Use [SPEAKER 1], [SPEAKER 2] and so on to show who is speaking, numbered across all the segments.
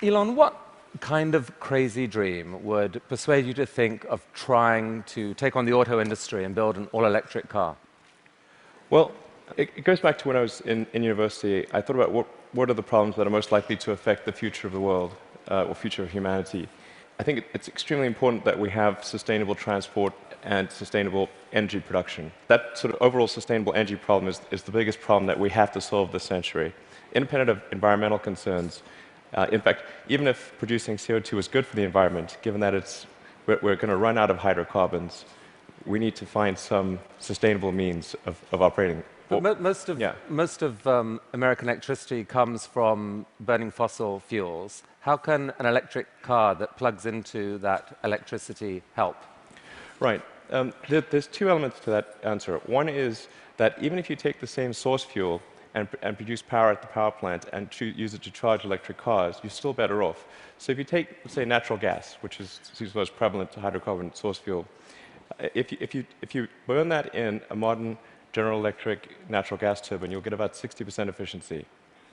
[SPEAKER 1] Elon, what kind of crazy dream would persuade you to think of trying to take on the auto industry and build an all-electric car?
[SPEAKER 2] Well, it goes back to when I was in university. I thought about what are the problems that are most likely to affect the future of the world, or future of humanity. I think it's extremely important that we have sustainable transport and sustainable energy production. That sort of overall sustainable energy problem is the biggest problem that we have to solve this century. Independent of environmental concerns, in fact, even if producing CO2 is good for the environment, given that we're going to run out of hydrocarbons, we need to find some sustainable means of operating.
[SPEAKER 1] But most of American electricity comes from burning fossil fuels. How can an electric car that plugs into that electricity help?
[SPEAKER 2] Right. There's two elements to that answer. One is that even if you take the same source fuel and produce power at the power plant and use it to charge electric cars, you're still better off. So if you take, say, natural gas, which seems most prevalent to hydrocarbon source fuel, if you burn that in a modern General Electric natural gas turbine, you'll get about 60% efficiency.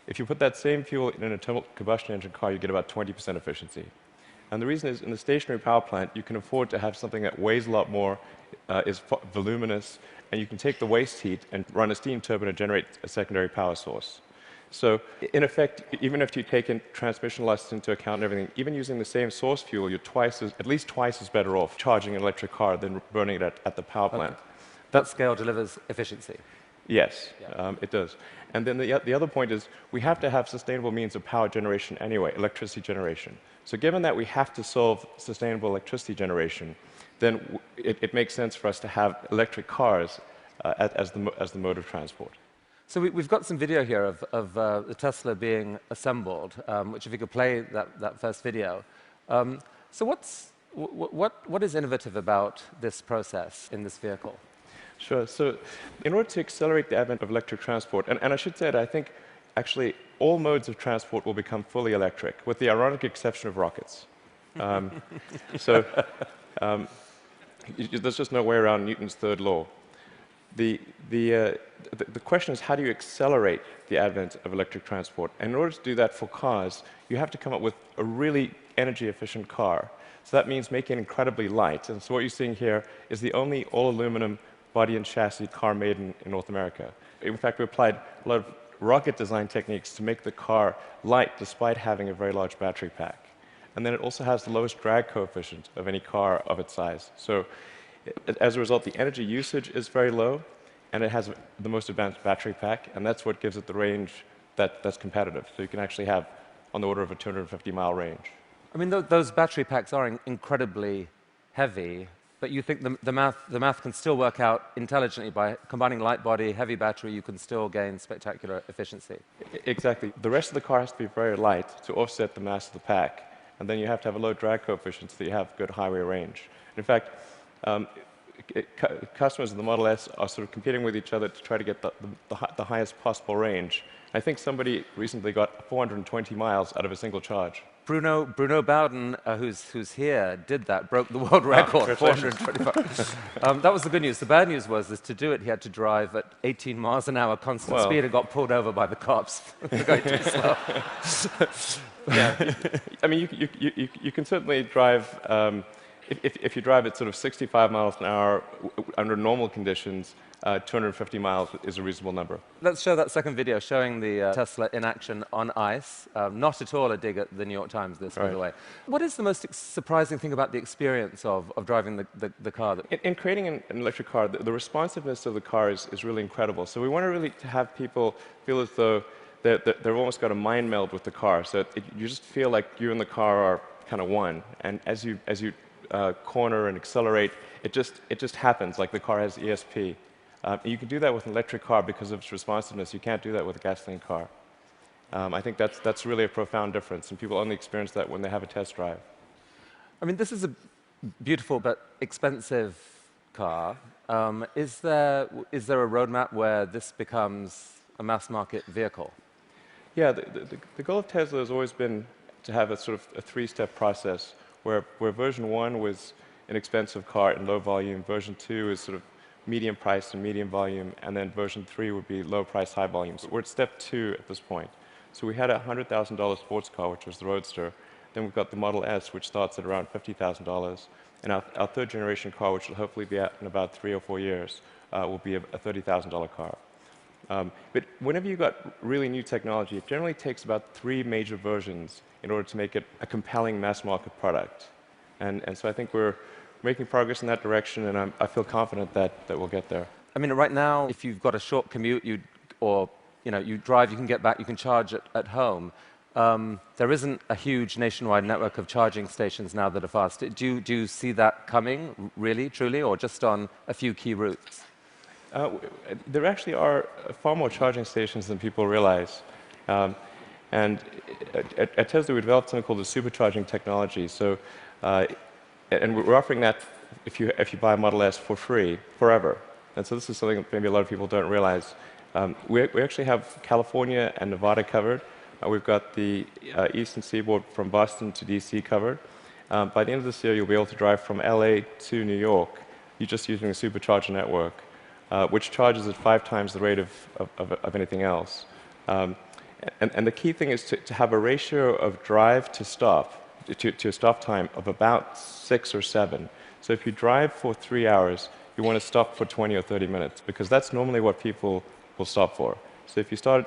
[SPEAKER 2] If you put that same fuel in an internal combustion engine car, you get about 20% efficiency. And the reason is, in the stationary power plant, you can afford to have something that weighs a lot more, is voluminous, and you can take the waste heat and run a steam turbine and generate a secondary power source. So, in effect, even if you take in transmission losses into account and everything, even using the same source fuel, you're at least twice as better off charging an electric car than burning it at the power plant.
[SPEAKER 1] Okay. That scale delivers efficiency.
[SPEAKER 2] Yes,
[SPEAKER 1] Yeah.
[SPEAKER 2] it does. And then the other point is we have to have sustainable means of power generation anyway, electricity generation. So given that we have to solve sustainable electricity generation, then it makes sense for us to have electric cars as the mode of transport.
[SPEAKER 1] So we've got some video here of the Tesla being assembled, which if you could play that first video. So what is innovative about this process in this vehicle?
[SPEAKER 2] Sure. So in order to accelerate the advent of electric transport, and I should say that I think actually all modes of transport will become fully electric, with the ironic exception of rockets. There's just no way around Newton's third law. The question is, how do you accelerate the advent of electric transport? And in order to do that for cars, you have to come up with a really energy-efficient car. So that means making it incredibly light. And so what you're seeing here is the only all-aluminum body and chassis car made in North America. In fact, we applied a lot of rocket design techniques to make the car light despite having a very large battery pack. And then it also has the lowest drag coefficient of any car of its size. So as a result, the energy usage is very low, and it has the most advanced battery pack, and that's what gives it the range that's competitive. So you can actually have on the order of a 250-mile range.
[SPEAKER 1] I mean, those battery packs are incredibly heavy, but you think the math can still work out intelligently by combining light body, heavy battery, you can still gain spectacular efficiency.
[SPEAKER 2] Exactly. The rest of the car has to be very light to offset the mass of the pack, and then you have to have a low drag coefficient so that you have good highway range. In fact, customers of the Model S are sort of competing with each other to try to get the highest possible range. I think somebody recently got 420 miles out of a single charge.
[SPEAKER 1] Bruno Bowden, who's here, did that, broke the world record, 425. That was the good news. The bad news was to do it, he had to drive at 18 miles an hour constant speed and got pulled over by the cops for going too slow.
[SPEAKER 2] Yeah, I mean, you can certainly drive, if you drive at sort of 65 miles an hour under normal conditions, 250 miles is a reasonable number.
[SPEAKER 1] Let's show that second video showing the Tesla in action on ice. Not at all a dig at the New York Times, this, by the way. What is the most surprising thing about the experience of driving the car?
[SPEAKER 2] In creating an electric car, the responsiveness of the car is really incredible. So we want to really have people feel as though they've almost got a mind meld with the car. So you just feel like you and the car are kind of one. And as you corner and accelerate, it just happens, like the car has ESP. You can do that with an electric car because of its responsiveness. You can't do that with a gasoline car. I think that's really a profound difference, and people only experience that when they have a test drive.
[SPEAKER 1] I mean, this is a beautiful but expensive car. Is there a roadmap where this becomes a mass-market vehicle?
[SPEAKER 2] Yeah, the goal of Tesla has always been to have a sort of a three-step process where version 1 was an expensive car in low volume, version 2 is sort of medium price and medium volume, and then version 3 would be low price, high volume. So we're at step 2 at this point. So we had a $100,000 sports car, which was the Roadster. Then we've got the Model S, which starts at around $50,000. And our third generation car, which will hopefully be out in about 3 or 4 years, will be a $30,000 car. But whenever you've got really new technology, it generally takes about 3 major versions in order to make it a compelling mass market product. And so I think we're making progress in that direction, and I feel confident that we'll get there.
[SPEAKER 1] I mean, right now, if you've got a short commute, you drive, you can get back, you can charge at home. There isn't a huge nationwide network of charging stations now that are fast. Do you see that coming, really, truly, or just on a few key routes?
[SPEAKER 2] There actually are far more charging stations than people realize. And at Tesla, we developed something called the supercharging technology. So, and we're offering that if you buy a Model S for free, forever. And so this is something that maybe a lot of people don't realize. We actually have California and Nevada covered. We've got the eastern seaboard from Boston to DC covered. By the end of this year, you'll be able to drive from LA to New York. You're just using a supercharger network, which charges at 5 times the rate of anything else. And the key thing is to have a ratio of drive to stop, to a stop time of about 6 or 7. So if you drive for 3 hours, you want to stop for 20 or 30 minutes, because that's normally what people will stop for. So if you start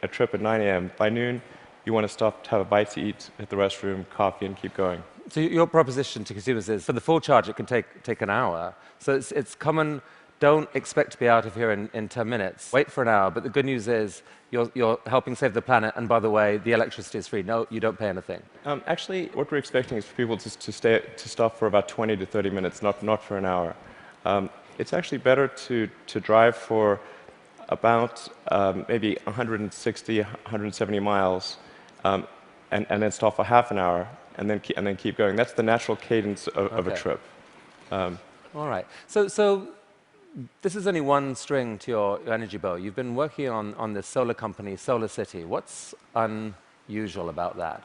[SPEAKER 2] a trip at 9 a.m., by noon, you want to stop to have a bite to eat, hit the restroom, coffee, and keep going.
[SPEAKER 1] So your proposition to consumers is, for the full charge, it can take an hour. So it's common. Don't expect to be out of here in 10 minutes. Wait for an hour. But the good news is you're helping save the planet. And by the way, the electricity is free. No, you don't pay anything.
[SPEAKER 2] Actually, what we're expecting is for people to stop for about 20 to 30 minutes, not for an hour. It's actually better to drive for about maybe 160, 170 miles, and then stop for half an hour, and then keep going. That's the natural cadence of a trip.
[SPEAKER 1] All right. So this is only one string to your energy bow. You've been working on this solar company, Solar City. What's unusual about that?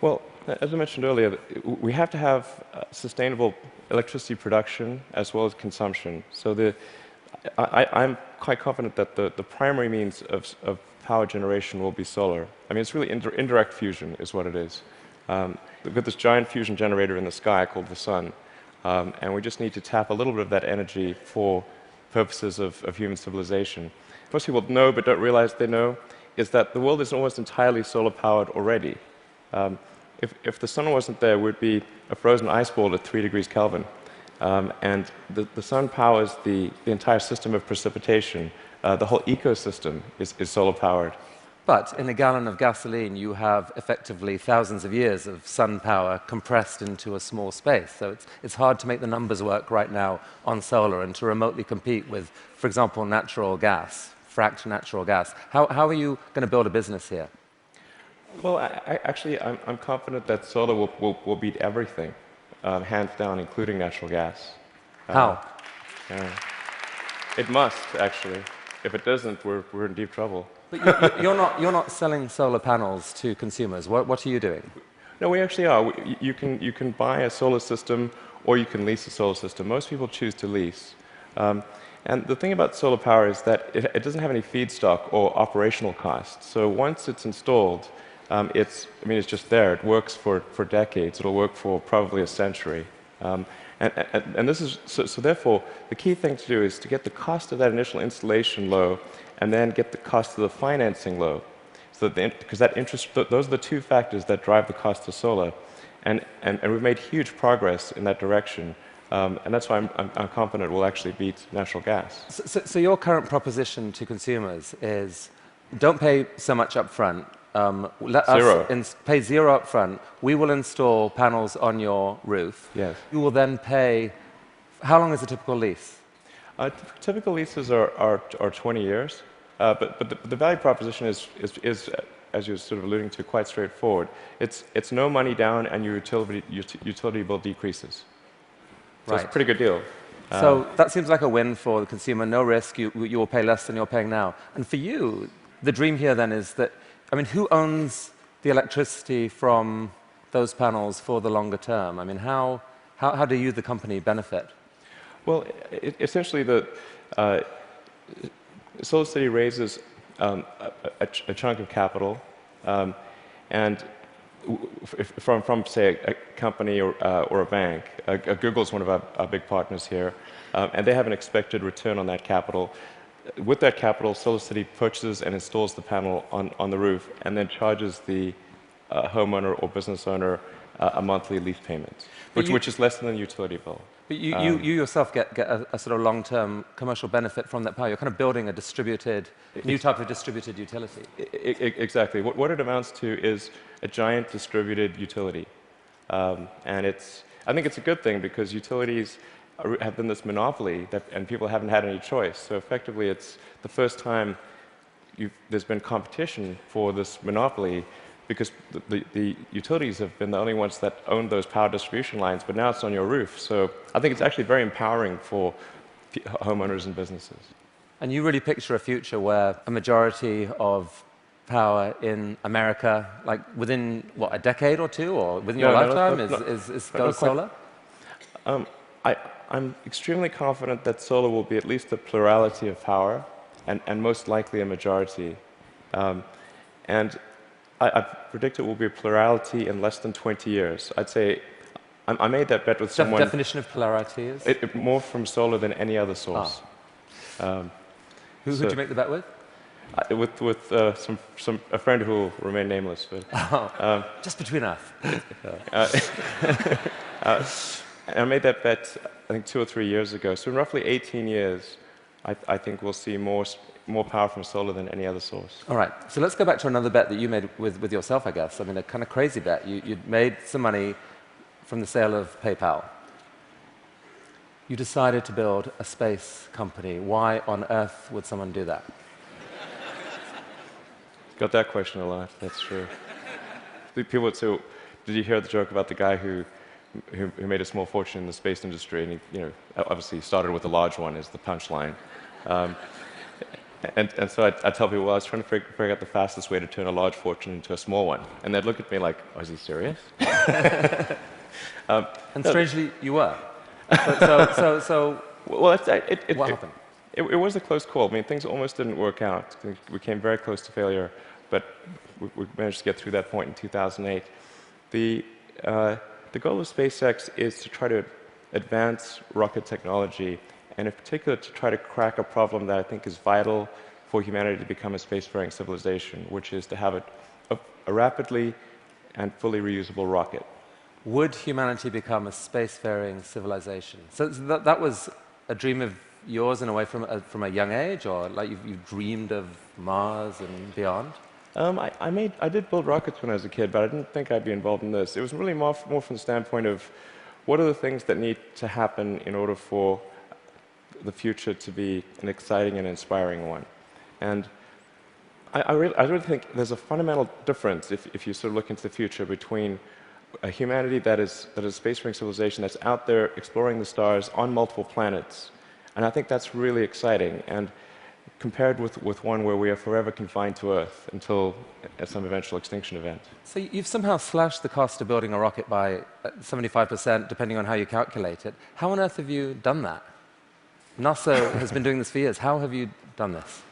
[SPEAKER 1] Well,
[SPEAKER 2] as I mentioned earlier, we have to have sustainable electricity production as well as consumption. So I'm quite confident that the primary means of power generation will be solar. I mean, it's really indirect fusion is what it is. We've got this giant fusion generator in the sky called the sun. And we just need to tap a little bit of that energy for purposes of human civilization. Most people know but don't realize they know is that the world is almost entirely solar-powered already. If the sun wasn't there, we'd be a frozen ice ball at 3 degrees Kelvin. And the sun powers the entire system of precipitation. The whole ecosystem is solar-powered.
[SPEAKER 1] But in a gallon of gasoline, you have effectively thousands of years of sun power compressed into a small space. So it's hard to make the numbers work right now on solar and to remotely compete with, for example, natural gas, fracked natural gas. How are you going to build a business here?
[SPEAKER 2] Well, actually, I'm confident that solar will beat everything, hands down, including natural gas.
[SPEAKER 1] How?
[SPEAKER 2] It must, actually. If it doesn't, we're in deep trouble.
[SPEAKER 1] But you're not selling solar panels to consumers. What are you doing?
[SPEAKER 2] No, we actually are. You can buy a solar system, or you can lease a solar system. Most people choose to lease. And the thing about solar power is that it doesn't have any feedstock or operational costs. So once it's installed, it's just there. It works for decades. It'll work for probably a century. And this is so therefore the key thing to do is to get the cost of that initial installation low, and then get the cost of the financing low. So because that interest, those are the 2 factors that drive the cost of solar, and we've made huge progress in that direction. And that's why I'm confident we'll actually beat natural gas.
[SPEAKER 1] So your current proposition to consumers is, don't pay so much up front. Let us pay 0 up front. We will install panels on your roof.
[SPEAKER 2] Yes.
[SPEAKER 1] You will then pay. How long is a typical lease?
[SPEAKER 2] Typical leases are 20 years. But the value proposition is, as you're sort of alluding to, quite straightforward. It's no money down, and your utility bill decreases. So it's a pretty good deal.
[SPEAKER 1] So that seems like a win for the consumer. No risk. You will pay less than you're paying now. And for you, the dream here then is that, who owns the electricity from those panels for the longer term? How do you, the company, benefit?
[SPEAKER 2] Well, essentially, Solar City raises a chunk of capital, and from say, a company or a bank. Google is one of our big partners here, and they have an expected return on that capital. With that capital, SolarCity purchases and installs the panel on the roof, and then charges the homeowner or business owner a monthly lease payment, which is less than the utility bill.
[SPEAKER 1] But you yourself get a sort of long-term commercial benefit from that power. You're kind of building a distributed, new type of distributed utility.
[SPEAKER 2] Exactly. What it amounts to is a giant distributed utility. And I think it's a good thing because utilities have been this monopoly and people haven't had any choice. So effectively, it's the first time there's been competition for this monopoly because the utilities have been the only ones that own those power distribution lines, but now it's on your roof. So I think it's actually very empowering for homeowners and businesses.
[SPEAKER 1] And you really picture a future where a majority of power in America, like within, what, a decade or two, or within your lifetime, goes solar?
[SPEAKER 2] I'm extremely confident that solar will be at least a plurality of power, and most likely a majority. And I predict it will be a plurality in less than 20 years. I'd say I made that bet with someone.
[SPEAKER 1] The definition of plurality is?
[SPEAKER 2] More from solar than any other source.
[SPEAKER 1] Who did you make the bet with?
[SPEAKER 2] With a friend who will remain nameless. But,
[SPEAKER 1] just between us.
[SPEAKER 2] I made that bet, I think, 2 or 3 years ago. So in roughly 18 years, I think we'll see more power from solar than any other source.
[SPEAKER 1] All right. So let's go back to another bet that you made with yourself, I guess. I mean, a kind of crazy bet. You'd made some money from the sale of PayPal. You decided to build a space company. Why on earth would someone do that?
[SPEAKER 2] Got that question a lot. That's true. People would say, did you hear the joke about the guy who made a small fortune in the space industry, and he, obviously started with a large one as the punchline. And so I tell people, well, I was trying to figure out the fastest way to turn a large fortune into a small one. And they'd look at me like, oh, is he serious?
[SPEAKER 1] And strangely, you were.
[SPEAKER 2] Well,
[SPEAKER 1] what happened?
[SPEAKER 2] It was a close call. I mean, things almost didn't work out. We came very close to failure, but we managed to get through that point in 2008. The goal of SpaceX is to try to advance rocket technology, and in particular to try to crack a problem that I think is vital for humanity to become a spacefaring civilization, which is to have a rapidly and fully reusable rocket.
[SPEAKER 1] Would humanity become a spacefaring civilization? So that was a dream of yours in a way from a young age, or like you've dreamed of Mars and beyond?
[SPEAKER 2] I did build rockets when I was a kid, but I didn't think I'd be involved in this. It was really more from the standpoint of what are the things that need to happen in order for the future to be an exciting and inspiring one. And I really think there's a fundamental difference if you sort of look into the future between a humanity that is a spacefaring civilization that's out there exploring the stars on multiple planets. And I think that's really exciting. And compared with one where we are forever confined to Earth until at some eventual extinction event.
[SPEAKER 1] So you've somehow slashed the cost of building a rocket by 75%, depending on how you calculate it. How on earth have you done that? NASA has been doing this for years. How have you done this?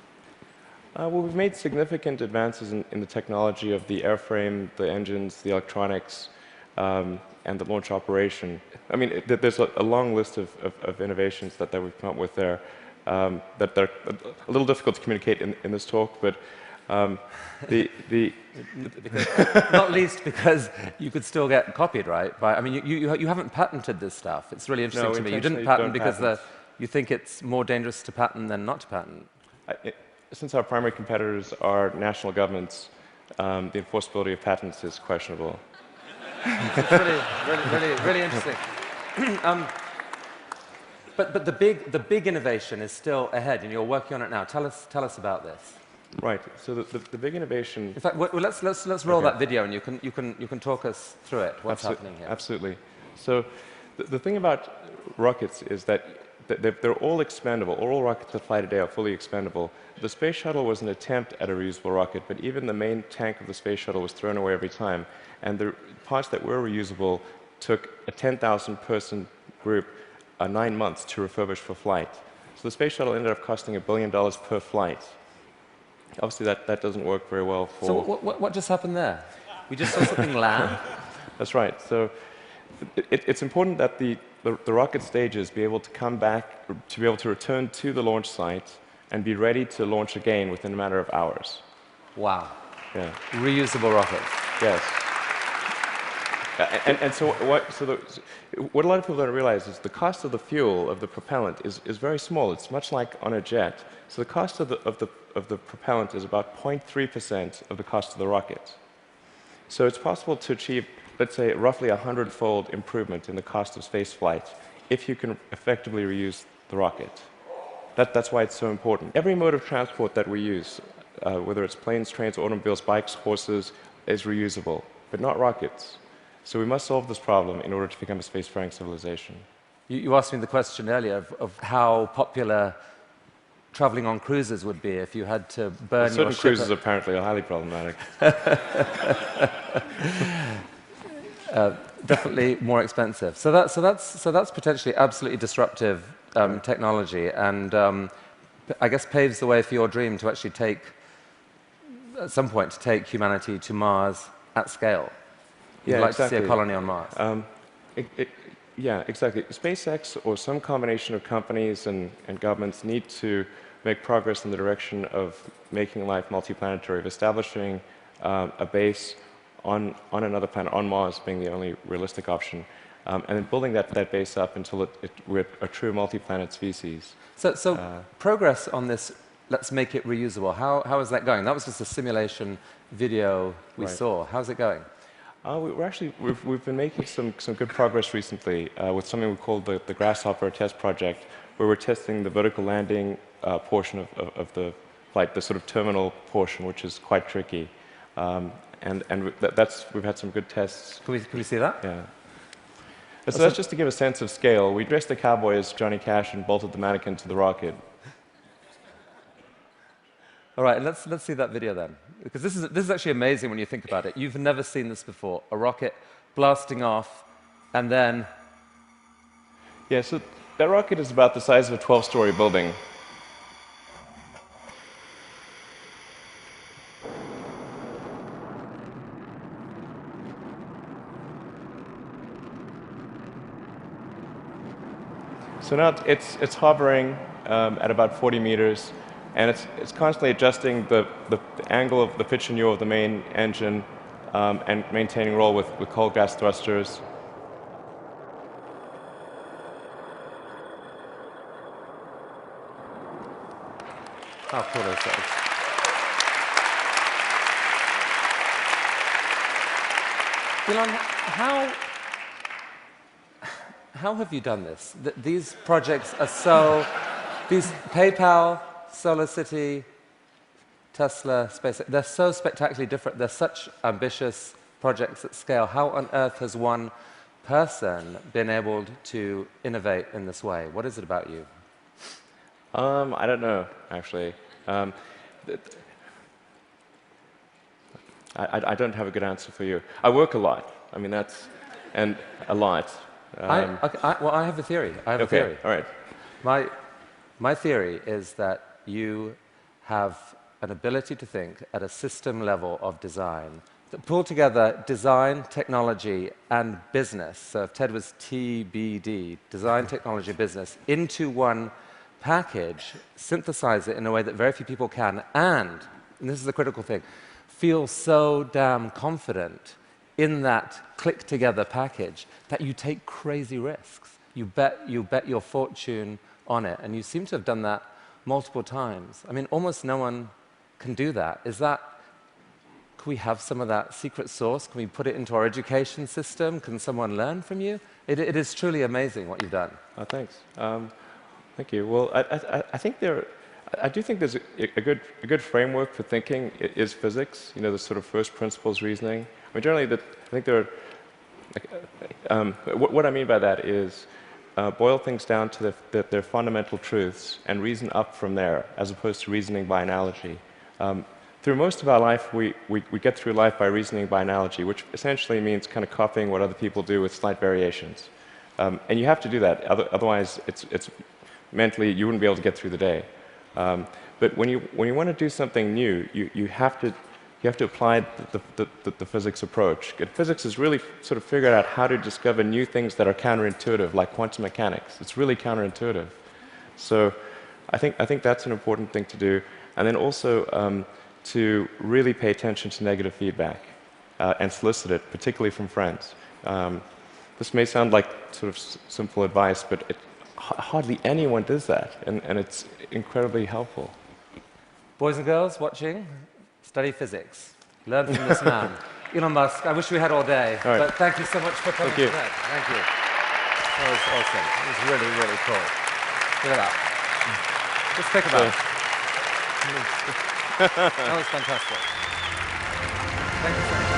[SPEAKER 2] Well, we've made significant advances in the technology of the airframe, the engines, the electronics, and the launch operation. I mean, there's a long list of innovations that we've come up with there. That they're a little difficult to communicate in this talk, but
[SPEAKER 1] not least because you could still get copied, right? I mean, you haven't patented this stuff. It's really interesting to me. You didn't patent because you think it's more dangerous to patent than not to patent.
[SPEAKER 2] Since our primary competitors are national governments, the enforceability of patents is questionable.
[SPEAKER 1] It's really interesting. But the big innovation is still ahead, and you're working on it now. Tell us about this.
[SPEAKER 2] Right. So the big innovation.
[SPEAKER 1] In fact, let's roll that video, and you can talk us through it. What's happening here?
[SPEAKER 2] Absolutely. So the thing about rockets is that they're all expendable. All rockets that fly today are fully expendable. The space shuttle was an attempt at a reusable rocket, but even the main tank of the space shuttle was thrown away every time. And the parts that were reusable took a 10,000-person group 9 months to refurbish for flight. So the space shuttle ended up costing $1 billion per flight. obviously that doesn't work very well for...
[SPEAKER 1] So what just happened there? We just saw something land?
[SPEAKER 2] That's right. So it's important that the rocket stages be able to come back, to be able to return to the launch site and be ready to launch again within a matter of hours.
[SPEAKER 1] Wow.
[SPEAKER 2] Yeah.
[SPEAKER 1] Reusable rockets.
[SPEAKER 2] Yes. And so what a lot of people don't realize is the cost of the fuel, of the propellant, is very small. It's much like on a jet. So the cost of the propellant is about 0.3% of the cost of the rocket. So it's possible to achieve, let's say, roughly a 100-fold improvement in the cost of space flight if you can effectively reuse the rocket. That's why it's so important. Every mode of transport that we use, whether it's planes, trains, automobiles, bikes, horses, is reusable, but not rockets. So we must solve this problem in order to become a spacefaring civilization.
[SPEAKER 1] You asked me the question earlier of how popular traveling on cruises would be if you had to burn your
[SPEAKER 2] certain
[SPEAKER 1] ship.
[SPEAKER 2] Cruises apparently are highly problematic.
[SPEAKER 1] Definitely more expensive. So that's potentially absolutely disruptive technology, and I guess paves the way for your dream to actually take, at some point, to take humanity to Mars at scale. You'd like to see a colony on Mars.
[SPEAKER 2] Yeah, exactly. SpaceX or some combination of companies and governments need to make progress in the direction of making life multiplanetary, of establishing a base on another planet, on Mars being the only realistic option, and then building that base up until we're a true multi-planet species.
[SPEAKER 1] So progress on this, let's make it reusable, how is that going? That was just a simulation video we saw. How's it going?
[SPEAKER 2] We've been making some good progress recently with something we call the Grasshopper test project, where we're testing the vertical landing portion of the flight, the sort of terminal portion, which is quite tricky. We've had some good tests.
[SPEAKER 1] Can we see that?
[SPEAKER 2] Yeah. So that's just to give a sense of scale. We dressed the cowboy as Johnny Cash and bolted the mannequin to the rocket.
[SPEAKER 1] All right, let's see that video then, because this is actually amazing when you think about it. You've never seen this before, a rocket blasting off, and then...
[SPEAKER 2] Yeah, so that rocket is about the size of a 12-story building. So now it's hovering at about 40 meters. And it's constantly adjusting the angle of the pitch and yaw of the main engine and maintaining roll with cold gas thrusters.
[SPEAKER 1] How cool is that? Elon, how have you done this? These projects are so... These PayPal... SolarCity, Tesla, SpaceX, they're so spectacularly different. They're such ambitious projects at scale. How on earth has one person been able to innovate in this way? What is it about you?
[SPEAKER 2] I don't know, actually. I don't have a good answer for you. I work a lot. I mean, and a lot.
[SPEAKER 1] Well, I have a theory. I have a theory.
[SPEAKER 2] All right.
[SPEAKER 1] My theory is that you have an ability to think at a system level of design that pull together design, technology, and business. So if TED was TBD, design, technology, business, into one package, synthesize it in a way that very few people can, and this is the critical thing, feel so damn confident in that click-together package that you take crazy risks. You bet your fortune on it, and you seem to have done that multiple times. I mean, almost no one can do that. Can we have some of that secret sauce? Can we put it into our education system? Can someone learn from you? It is truly amazing what you've done.
[SPEAKER 2] Oh, thanks. Thank you. Well, I do think there's a good framework for thinking is physics. You know, the sort of first principles reasoning. I mean, generally, I think there are. What I mean by that is. Boil things down to their fundamental truths and reason up from there, as opposed to reasoning by analogy. Through most of our life, we get through life by reasoning by analogy, which essentially means kind of copying what other people do with slight variations. And you have to do that, otherwise, it's mentally, you wouldn't be able to get through the day. But when you want to do something new, you have to apply the physics approach. And physics has really sort of figured out how to discover new things that are counterintuitive, like quantum mechanics. It's really counterintuitive. So I think that's an important thing to do. And then also to really pay attention to negative feedback and solicit it, particularly from friends. This may sound like sort of simple advice, but hardly anyone does that, and it's incredibly helpful.
[SPEAKER 1] Boys and girls watching, study physics. Learn from this man. Elon Musk, I wish we had all day, but thank you so much for coming today. Thank you. That was awesome. It was really, really cool. Look at that. Just think about it. That was fantastic. Thank you so much.